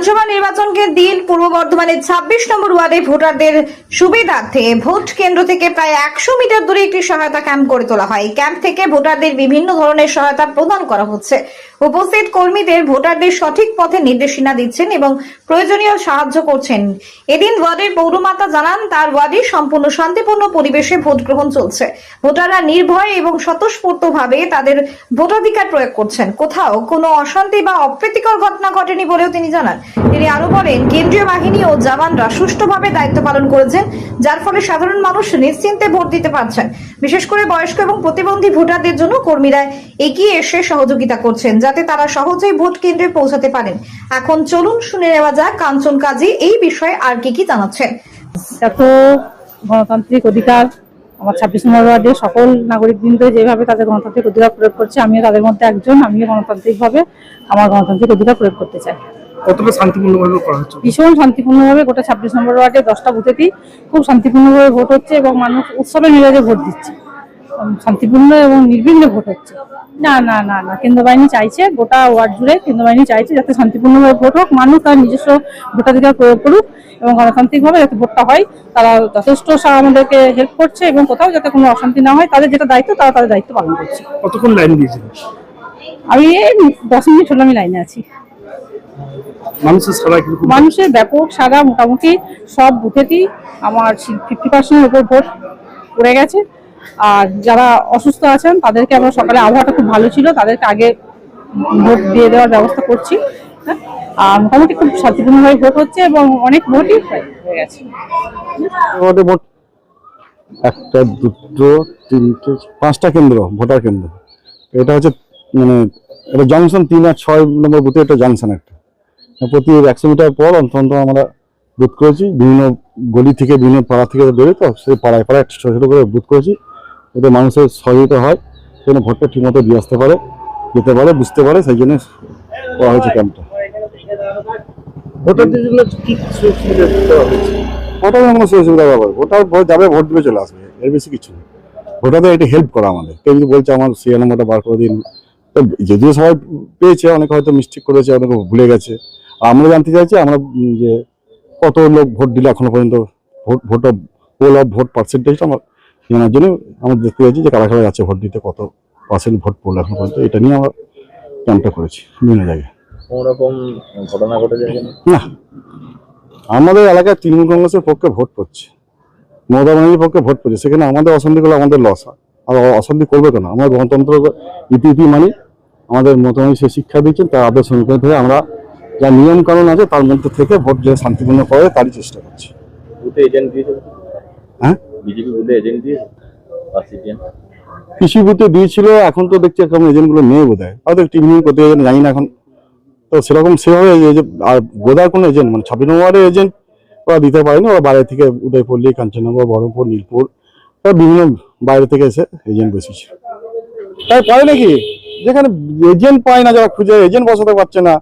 বিধানসভা নির্বাচনকে দিন পূর্ব বর্ধমানের ২৬ নম্বর ওয়ার্ডে ভোটারদের সুবিধার্থে ভোট কেন্দ্র থেকে প্রায় ১০০ মিটার দূরে একটি সহায়তা ক্যাম্প গড়ে তোলা হয়। এই ক্যাম্প থেকে ভোটারদের বিভিন্ন ধরনের সহায়তা প্রদান করা হচ্ছে। উপস্থিত কর্মীদের ভোটারদের সঠিক পথে নির্দেশনা দিচ্ছেন এবং প্রয়োজনীয় সাহায্য করছেন। এদিন ওয়ার্ডের পৌরমাতা জানান, তার ওয়ার্ডে সম্পূর্ণ শান্তিপূর্ণ পরিবেশে ভোট গ্রহণ চলছে। ভোটাররা নির্ভয় এবং স্বতঃস্ফূর্তভাবে তাদের ভোটাধিকার প্রয়োগ করছেন। কোথাও কোনো অশান্তি বা অপ্রীতিকর ঘটনা ঘটেনি বলেও তিনি জানান। তিনি আরো বলেন, কেন্দ্রীয় বাহিনী ও জওয়ানরা সুষ্ঠুভাবে দায়িত্ব পালন করেছেন, যার ফলে সাধারণ মানুষ নিশ্চিন্তে ভোট দিতে পারছেন। বিশেষ করে বয়স্ক এবং প্রতিবন্ধী ভোটারদের জন্য কর্মীরা এগিয়ে এসে সহযোগিতা করছেন, যাতে তারা সহজেই ভোট কেন্দ্রে পৌঁছাতে পারেন। এখন চলুন শুনে নেওয়া যাক কাঞ্চন কাজী এই বিষয়ে আর কি জানাচ্ছেন। এত গণতান্ত্রিক অধিকার আমার ২৬ নম্বর ওয়ার্ডে সকল নাগরিকবৃন্দ যেভাবে তাদের গণতান্ত্রিক অধিকার প্রয়োগ করছে, আমিও তাদের মধ্যে একজন। আমিও গণতান্ত্রিকভাবে আমার গণতান্ত্রিক অধিকার প্রয়োগ করতে চাই। কতটা শান্তিপূর্ণভাবে করা হচ্ছে? ভীষণ শান্তিপূর্ণভাবে গোটা ২৬ নম্বর ওয়ার্ডে ১০টা বুথেতেই খুব শান্তিপূর্ণভাবে ভোট হচ্ছে এবং মানুষ উৎসবে মিলে ভোট দিচ্ছে। শান্তিপূর্ণ এবং নির্বিঘ্নে ভোট হচ্ছে। না না না না কেন্দ্র বাহিনী চাইছে, গোটা ওয়ার্ড জুড়ে কেন্দ্র বাহিনী চাইছে যাতে শান্তিপূর্ণভাবে ভোট হোক, মানুষ তার নিজস্ব ভোটাধিকার প্রয়োগ করুক এবং গণতান্ত্রিকভাবে যাতে ভোটটা হয়। তারা যথেষ্ট আমাদেরকে হেল্প করছে এবং কোথাও যাতে কোনো অশান্তি না হয়, তাদের যেটা দায়িত্ব তারা তাদের দায়িত্ব পালন করছে। কতক্ষণ লাইন দিয়েছিল? আমি 10 মিনিট হলো আমি লাইনে আছি। মানুষের ব্যাপক সারা, মোটামুটি সব বুথেতেই আমার 50% উপর ভোট পড়ে গেছে। আর যারা অসুস্থ আছেন তাদেরকে আমরা সকালে, আবহাওয়াটা খুব ভালো ছিল, তাদেরকে আগে ভোট দিয়ে দেওয়ার ব্যবস্থা করছি। আর মোটামুটি খুব শান্তিপূর্ণভাবে ভোট হচ্ছে এবং অনেক ভোটই হয়ে গেছে। মোট 1, 2, 3, 5টা কেন্দ্র, ভোটার কেন্দ্র। এটা হচ্ছে মানে এটা জংশন 3 আর 6 নম্বর বুথে একটা জংশন একটা। প্রতি 100 মিটার পর অন্তত আমরা বুথ করেছি। বিভিন্ন গলি থেকে, বিভিন্ন পাড়া থেকে বেরোয়, তো সেই পাড়ায় পাড়ায় ছোটো ছোটো করে বুথ করেছি, এতে মানুষের সহযোগিতা হয়, সেজন্য ভোটটা ঠিকমতো দিয়ে আসতে পারে, যেতে পারে, বুঝতে পারে, সেই জন্য করা হয়েছে ক্যাম্পটা। ভোটারদের জন্য কি সুবিধা দেওয়া হয়েছে? ভোটার কোনো সুবিধা পাবে, ভোটার যাবে, ভোট দিবে, চলে আসবে, এর বেশি কিছু নেই। ভোটারদের এটা হেল্প করা আমাদের। কেউ যদি বলছে আমার সিরিয়াল নাম্বারটা বার করে দিন, যদিও সবাই পেয়েছে, অনেকে হয়তো মিস্টেক করেছে, অনেকে ভুলে গেছে। আমরা জানতে চাইছি আমরা যে কত লোক ভোট দিলে এখনো পর্যন্ত, পোল অফ ভোট পার্সেন্টেজটা আমার জানার জন্য আমরা দেখতে চাইছি যে কারা কারা যাচ্ছে ভোট দিতে, কত পার্সেন্ট ভোট পড়লো এখনো পর্যন্ত। এটা নিয়ে আমরা ক্যাম্পটা করেছি বিভিন্ন জায়গায়। কোনোরকম ঘটনা ঘটেছে না, আমাদের এলাকায় তৃণমূল কংগ্রেসের পক্ষে ভোট পড়ছে, মমতা ব্যানার্জির পক্ষে ভোট পড়ছে, সেখানে আমাদের অশান্তি করলে আমাদের লস হয়। আর অশান্তি করবে কেন? আমরা গণতন্ত্র ইপিপি মানি, আমাদের মমতা ব্যানার্জি সে শিক্ষা দিচ্ছেন, তার আদর্শ অনুযায়ী থেকে আমরা যা নিয়ম কানুন আছে তার মধ্যে থেকে ভোট যে শান্তিপূর্ণ করে তারই চেষ্টা করছি। বুথে এজেন্ট দিয়েছে? হ্যাঁ, বিজেপি বুথে এজেন্ট দিয়েছে বা সিপিএম? কৃষি বুথে দিয়েছিল, এখন তো দেখছি এখন এজেন্টগুলো নেই বোধ হয়, হয়তো টিভি করতে এজেন্ট জানি না এখন। তো সেরকম সেভাবে আর বোধার কোনো এজেন্ট মানে 26 নম্বরের এজেন্ট ওরা দিতে পারেনি। ওরা বাইরে থেকে উদয়পল্লী, কাঞ্চননগর, বহরমপুর, নীলপুর, বিভিন্ন বাইরে থেকে এসে এজেন্ট বসেছে। তাই পায় নাকি, যেখানে এজেন্ট পায় না, যারা খুঁজে এজেন্ট বসাতে পারছে না,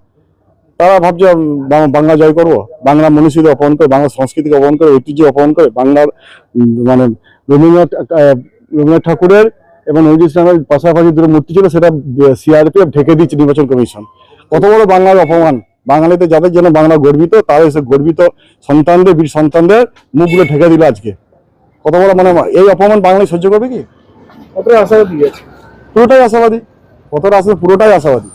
তারা ভাবছে বাংলা জয় করবো, বাংলা মনীষীদের অপমান করে, বাংলা সংস্কৃতিকে অপমান করে, ঐতিহ্য অপমান করে, বাংলার মানে রবীন্দ্রনাথ ঠাকুরের এবং নজরুল ইসলামের পাশাপাশি দুটো মূর্তি ছিল, সেটা সিআরপিএফ ঢেকে দিচ্ছে নির্বাচন কমিশন। কত বড় বাংলার অপমান! বাঙালিতে যাদের জন্য বাংলা গর্বিত, তারা এসে গর্বিত সন্তানদের, বীর সন্তানদের মুখগুলো ঢেকে দিল আজকে। কত বড় মানে এই অপমান বাঙালি সহ্য করবে কি? কতটা আশাবাদী আছে? পুরোটাই আশাবাদী। কতটা আসলে পুরোটাই আশাবাদী।